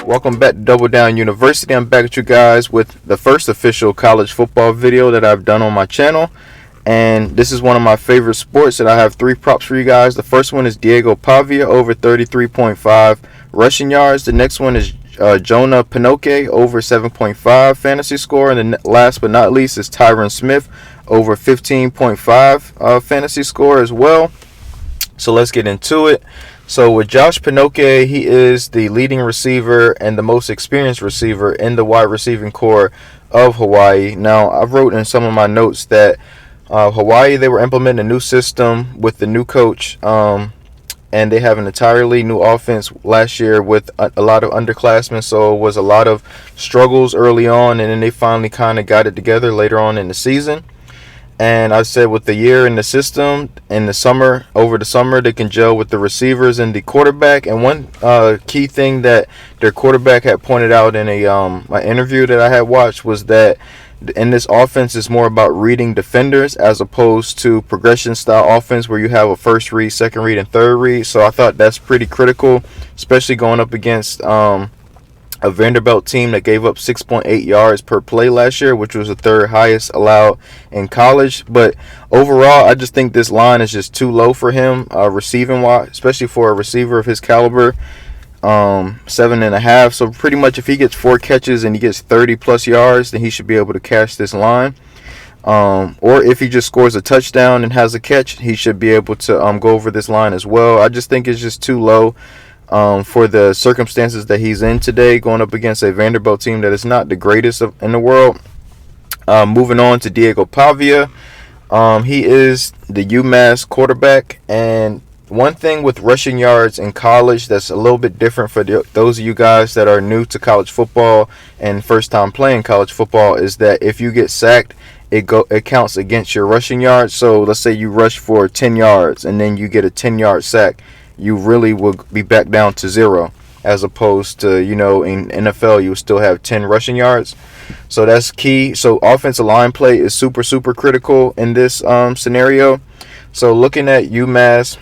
Welcome back to Double Down University. I'm back with you guys with the first official college football video that I've done on my channel. And this is one of my favorite sports that I have three props for you guys. The first one is Diego Pavia over 33.5 rushing yards. The next one is Jonah Pinoque over 7.5 fantasy score. And then last but not least is Tyron Smith over 15.5 fantasy score as well. So let's get into it. So with Josh Pinoque, he is the leading receiver and the most experienced receiver in the wide receiving core of Hawaii. Now, I wrote in some of my notes that Hawaii, they were implementing a new system with the new coach, and they have an entirely new offense last year with a lot of underclassmen. So it was a lot of struggles early on, and then they finally kind of got it together later on in the season. And I said with the year in the system, in the summer, over the summer, they can gel with the receivers and the quarterback. And one key thing that their quarterback had pointed out in my interview that I had watched was that in this offense, it's more about reading defenders as opposed to progression style offense where you have a first read, second read, and third read. So I thought that's pretty critical, especially going up against a Vanderbilt team that gave up 6.8 yards per play last year, which was the third highest allowed in college. But overall, I just think this line is just too low for him, receiving wise, especially for a receiver of his caliber. 7.5. So pretty much if he gets 4 catches and he gets 30 plus yards, then he should be able to cash this line. Or if he just scores a touchdown and has a catch, he should be able to go over this line as well. I just think it's just too low. For the circumstances that he's in today, going up against a Vanderbilt team that is not the greatest in the world. Moving on to Diego Pavia. He is the UMass quarterback. And one thing with rushing yards in college that's a little bit different for those of you guys that are new to college football and first time playing college football is that if you get sacked, it counts against your rushing yards. So let's say you rush for 10 yards and then you get a 10-yard sack. You really will be back down to 0, as opposed to, in NFL, you still have 10 rushing yards. So that's key. So offensive line play is super, super critical in this scenario. So looking at UMass,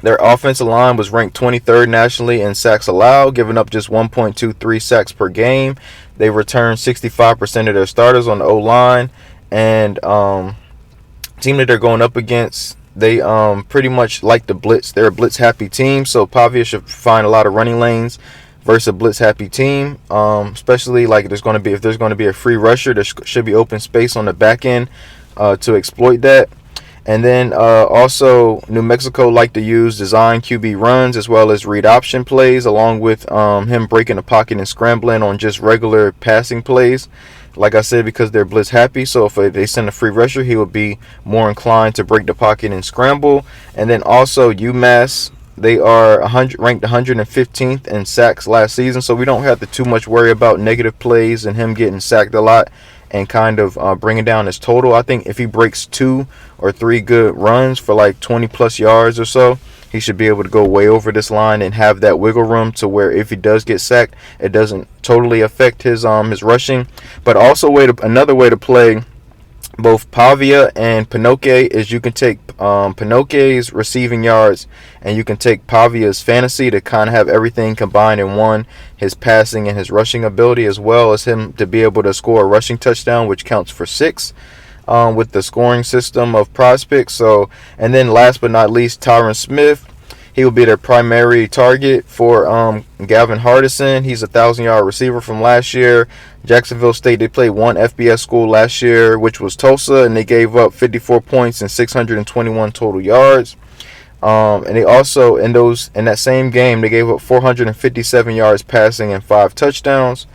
their offensive line was ranked 23rd nationally in sacks allowed, giving up just 1.23 sacks per game. They returned 65% of their starters on the O-line. And team that they're going up against, they pretty much like the blitz. They're a blitz-happy team, so Pavia should find a lot of running lanes versus a blitz-happy team. Especially like if there's going to be a free rusher, there should be open space on the back end to exploit that. And then also New Mexico like to use design QB runs as well as read option plays, along with him breaking the pocket and scrambling on just regular passing plays. Like I said, because they're blitz happy, so if they send a free rusher, he would be more inclined to break the pocket and scramble. And then also UMass, they are ranked 115th in sacks last season, so we don't have to too much worry about negative plays and him getting sacked a lot and kind of bringing down his total. I think if he breaks 2 or 3 good runs for like 20 plus yards or so, he should be able to go way over this line and have that wiggle room to where if he does get sacked, it doesn't totally affect his rushing. But also another way to play both Pavia and Pinoque is you can take Pinoque's receiving yards and you can take Pavia's fantasy to kind of have everything combined in one, his passing and his rushing ability, as well as him to be able to score a rushing touchdown, which counts for 6. With the scoring system of PrizePicks. So, and then last but not least, Tyron Smith. He will be their primary target for Gavin Hardison. He's a 1,000-yard receiver from last year. Jacksonville State, they played one FBS school last year, which was Tulsa, and they gave up 54 points and 621 total yards. And they also, in that same game, they gave up 457 yards passing and 5 touchdowns.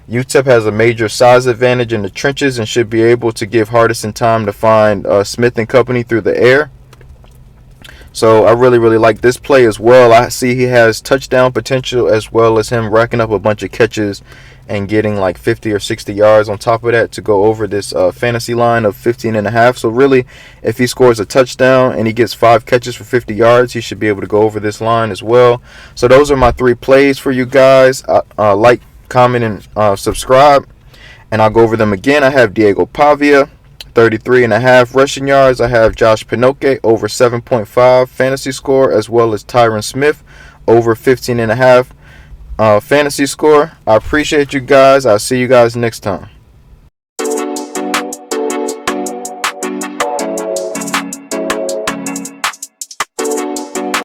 UTEP has a major size advantage in the trenches and should be able to give Hardison time to find Smith and company through the air. So I really, really like this play as well. I see he has touchdown potential as well as him racking up a bunch of catches and getting like 50 or 60 yards on top of that to go over this fantasy line of 15.5. So really, if he scores a touchdown and he gets 5 catches for 50 yards, he should be able to go over this line as well. So those are my 3 plays for you guys. Like, comment, and subscribe, and I'll go over them again. I have Diego Pavia, 33.5 rushing yards. I have Josh Pinoque over 7.5 fantasy score, as well as Tyron Smith over 15.5 fantasy score. I appreciate you guys. I'll see you guys next time.